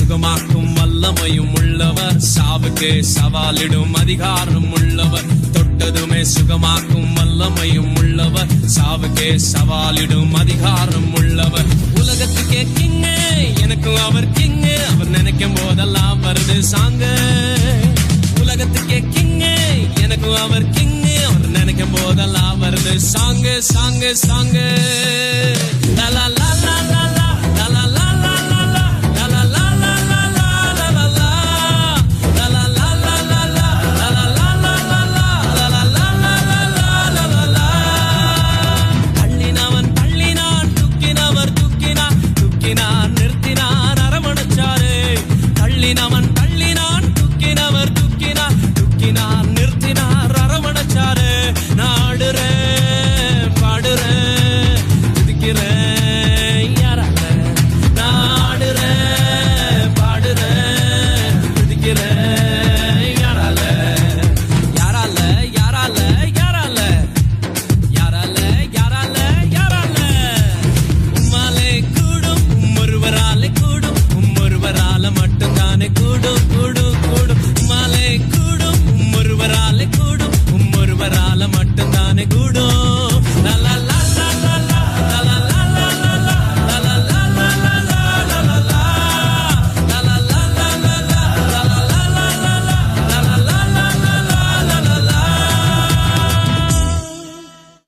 சுகமாக்கும் வல்லமையும் உள்ளவர், சாவுக்கு சவாலிடும் அதிகாரம் உள்ளவர். தொட்டதுமே சுகமாக்கும் வல்லமையும் உள்ளவர், சாவுக்கு சவாலிடும் அதிகாரம் உள்ளவர். உலகத்துக்கே கிங்கு, எனக்கும் அவர் கிங்கு, அவர் நினைக்கும் போதெல்லாம் வருது சாங்கு. உலகத்துக்கே கிங்கு, எனக்கும் அவர் கிங்கு, அவர் நினைக்கும் போதெல்லாம் வருது சாங்கு சாங்கு சாங்கு. லலா லலா லலா லலா லலா லலா லலா லலா லலா லலா லலா லலா லலா. தள்ளினவன் தள்ளினான், துக்கினவர் துக்கினார், துக்கினார் நிறுத்தினார் அரவணைச்சாரு. தள்ளினவன்